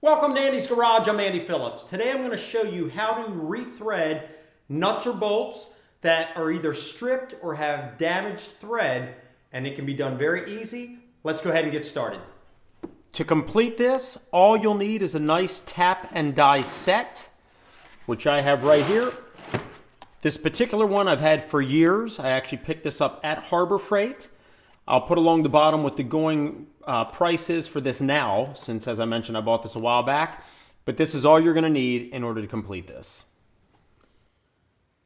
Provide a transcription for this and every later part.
Welcome to Andy's Garage. I'm Andy Phillips. Today I'm going to show you how to rethread nuts or bolts that are either stripped or have damaged thread, and it can be done very easy. Let's go ahead and get started. To complete this, all you'll need is a nice tap and die set, which I have right here. This particular one I've had for years. I actually picked this up at Harbor Freight. I'll put along the bottom what the going price is for this now, since, as I mentioned, I bought this a while back. But this is all you're going to need in order to complete this.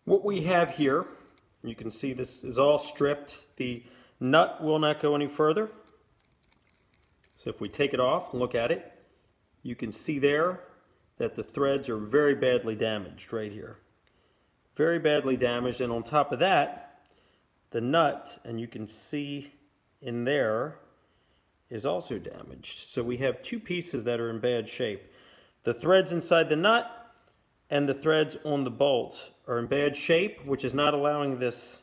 What we have here, you can see this is all stripped. The nut will not go any further. So if we take it off and look at it, you can see there that the threads are very badly damaged right here. Very badly damaged, and on top of that, the nut, and you can see in there, is also damaged. So we have two pieces that are in bad shape. The threads inside the nut and the threads on the bolt are in bad shape, which is not allowing this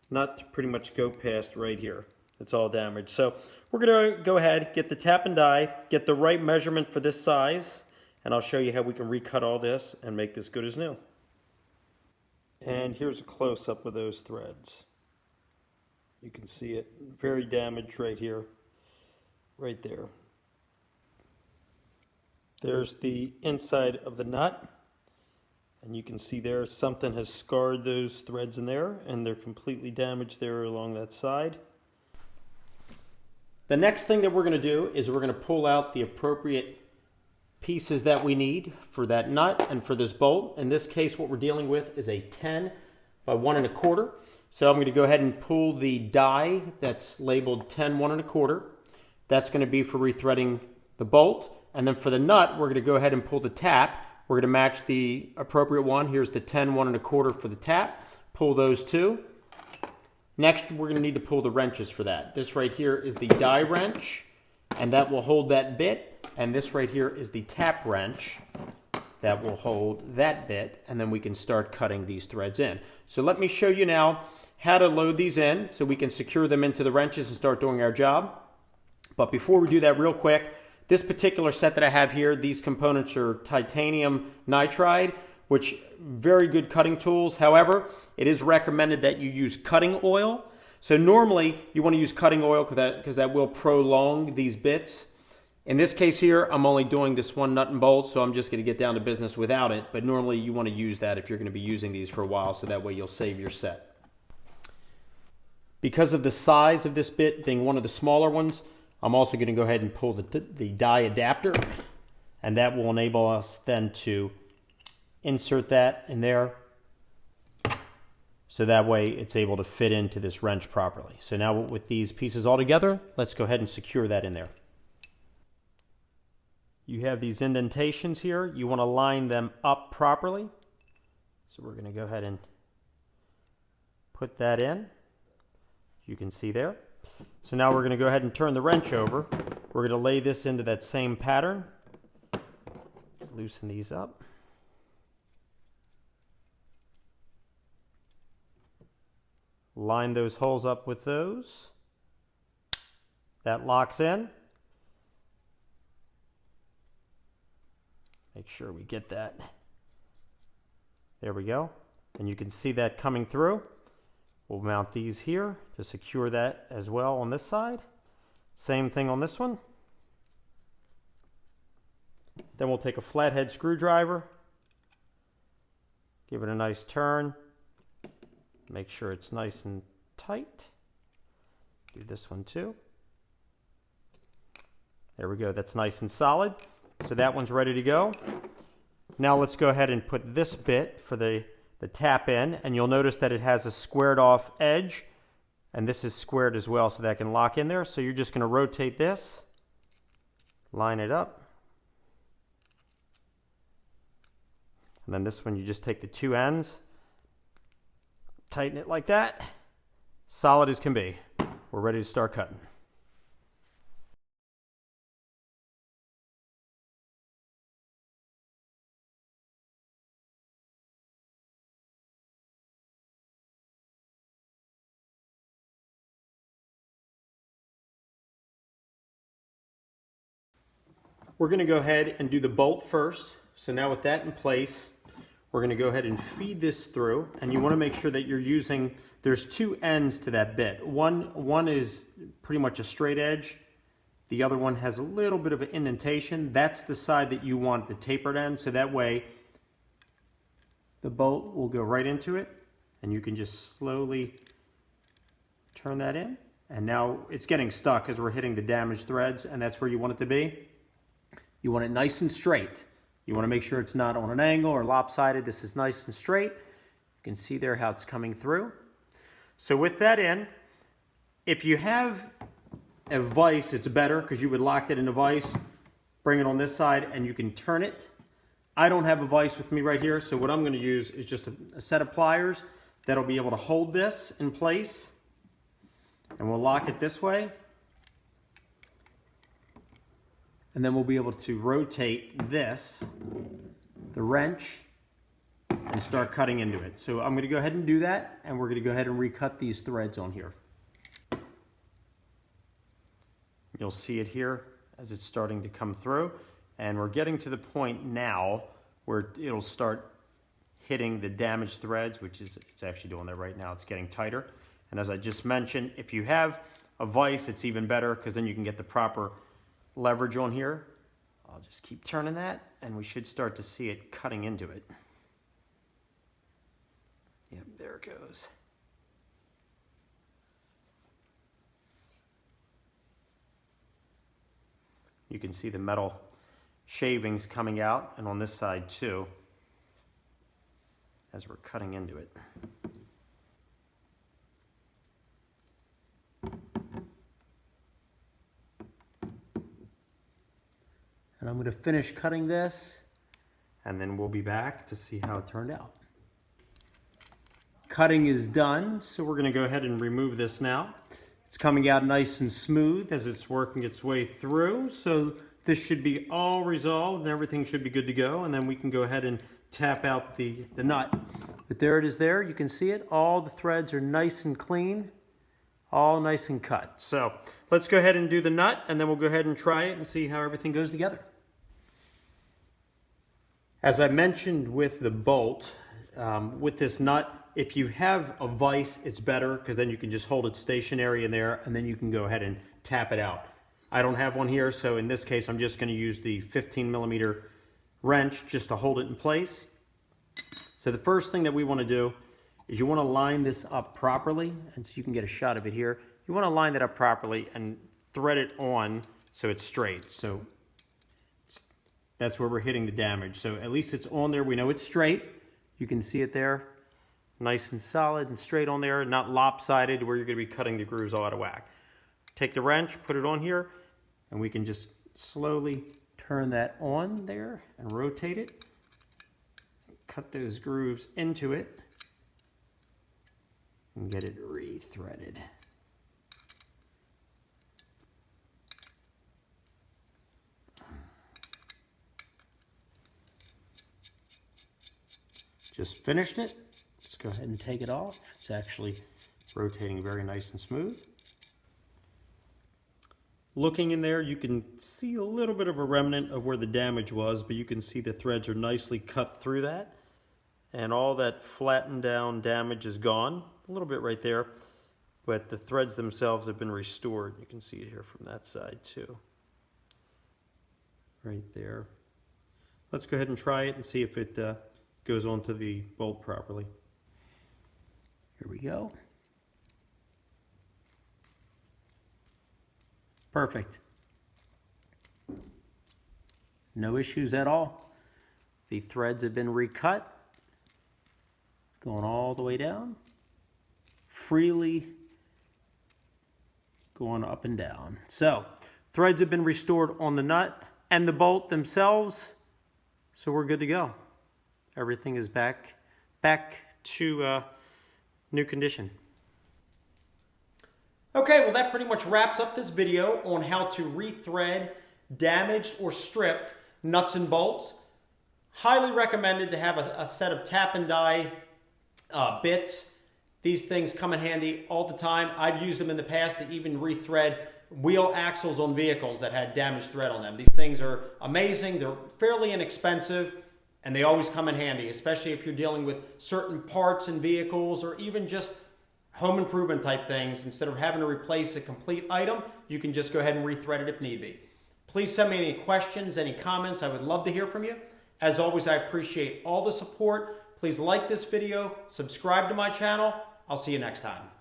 nut to pretty much go past right here. It's all damaged. So we're going to go ahead, get the tap and die, get the right measurement for this size, and I'll show you how we can recut all this and make this good as new. And here's a close-up of those threads. You can see it very damaged right here, right there. There's the inside of the nut, and you can see there something has scarred those threads in there, and they're completely damaged there along that side. The next thing that we're going to do is we're going to pull out the appropriate pieces that we need for that nut and for this bolt. In this case, what we're dealing with is a 10 by 1 1/4. So I'm going to go ahead and pull the die that's labeled 10 1 1/4. That's going to be for rethreading the bolt. And then for the nut, we're going to go ahead and pull the tap. We're going to match the appropriate one. Here's the 10 1 1/4 for the tap. Pull those two. Next, we're going to need to pull the wrenches for that. This right here is the die wrench, and that will hold that bit. And this right here is the tap wrench that will hold that bit, and then we can start cutting these threads in. So let me show you now how to load these in so we can secure them into the wrenches and start doing our job. But before we do that, real quick, this particular set that I have here, these components are titanium nitride, which very good cutting tools. However, it is recommended that you use cutting oil. So normally you want to use cutting oil because that will prolong these bits. In this case here, I'm only doing this one nut and bolt, so I'm just going to get down to business without it. But normally you want to use that if you're going to be using these for a while, so that way you'll save your set. Because of the size of this bit being one of the smaller ones, I'm also going to go ahead and pull the die adapter, and that will enable us then to insert that in there, so that way it's able to fit into this wrench properly. So now with these pieces all together, let's go ahead and secure that in there. You have these indentations here. You want to line them up properly. So we're going to go ahead and put that in. You can see there. So now we're going to go ahead and turn the wrench over. We're going to lay this into that same pattern. Let's loosen these up. Line those holes up with those. That locks in. Make sure we get that. There we go. And you can see that coming through. We'll mount these here to secure that as well on this side. Same thing on this one. Then we'll take a flathead screwdriver, give it a nice turn, make sure it's nice and tight. Do this one too. There we go, that's nice and solid. So that one's ready to go. Now let's go ahead and put this bit for the tap in, and you'll notice that it has a squared off edge, and this is squared as well, so that can lock in there. So you're just going to rotate this, line it up, and then this one you just take the two ends, tighten it like that, solid as can be. We're ready to start cutting. We're going to go ahead and do the bolt first. So now with that in place, we're going to go ahead and feed this through, and you want to make sure that you're using, there's two ends to that bit. One is pretty much a straight edge. The other one has a little bit of an indentation. That's the side that you want the tapered end, so that way the bolt will go right into it, and you can just slowly turn that in. And now it's getting stuck as we're hitting the damaged threads, and that's where you want it to be. You want it nice and straight. You want to make sure it's not on an angle or lopsided. This is nice and straight. You can see there how it's coming through. So with that in, if you have a vise, it's better because you would lock it in a vise, bring it on this side, and you can turn it. I don't have a vise with me right here, so what I'm going to use is just a set of pliers that'll be able to hold this in place, and we'll lock it this way, and then we'll be able to rotate this, the wrench, and start cutting into it. So I'm going to go ahead and do that, and we're going to go ahead and recut these threads on here. You'll see it here as it's starting to come through, and we're getting to the point now where it'll start hitting the damaged threads, which is, it's actually doing that right now. It's getting tighter. And as I just mentioned, if you have a vise, it's even better because then you can get the proper leverage on here. I'll just keep turning that, and we should start to see it cutting into it. Yep, there it goes. You can see the metal shavings coming out, and on this side too, as we're cutting into it. And I'm going to finish cutting this, and then we'll be back to see how it turned out. Cutting is done, so we're going to go ahead and remove this now. It's coming out nice and smooth as it's working its way through, so this should be all resolved and everything should be good to go, and then we can go ahead and tap out the nut. But there it is there, you can see it, all the threads are nice and clean, all nice and cut. So let's go ahead and do the nut, and then we'll go ahead and try it and see how everything goes together. As I mentioned with the bolt, with this nut, if you have a vise, it's better because then you can just hold it stationary in there, and then you can go ahead and tap it out. I don't have one here, so in this case, I'm just going to use the 15mm wrench just to hold it in place. So the first thing that we want to do is you want to line this up properly, and so you can get a shot of it here. You want to line that up properly and thread it on so it's straight. So that's where we're hitting the damage. So at least it's on there. We know it's straight. You can see it there. Nice and solid and straight on there, not lopsided where you're going to be cutting the grooves all out of whack. Take the wrench, put it on here, and we can just slowly turn that on there and rotate it. Cut those grooves into it and get it rethreaded. Just finished it. Let's go ahead and take it off. It's actually rotating very nice and smooth. Looking in there, you can see a little bit of a remnant of where the damage was, but you can see the threads are nicely cut through that. And all that flattened down damage is gone. A little bit right there, but the threads themselves have been restored. You can see it here from that side too. Right there. Let's go ahead and try it and see if it goes onto the bolt properly. Here we go. Perfect. No issues at all. The threads have been recut. Going all the way down. Freely going up and down. So, threads have been restored on the nut and the bolt themselves. So we're good to go. Everything is back to new condition. Okay, well that pretty much wraps up this video on how to rethread damaged or stripped nuts and bolts. Highly recommended to have a set of tap and die bits. These things come in handy all the time. I've used them in the past to even rethread wheel axles on vehicles that had damaged thread on them. These things are amazing. They're fairly inexpensive, and they always come in handy, especially if you're dealing with certain parts in vehicles or even just home improvement type things. Instead of having to replace a complete item, you can just go ahead and rethread it if need be. Please send me any questions, any comments. I would love to hear from you. As always, I appreciate all the support. Please like this video, subscribe to my channel. I'll see you next time.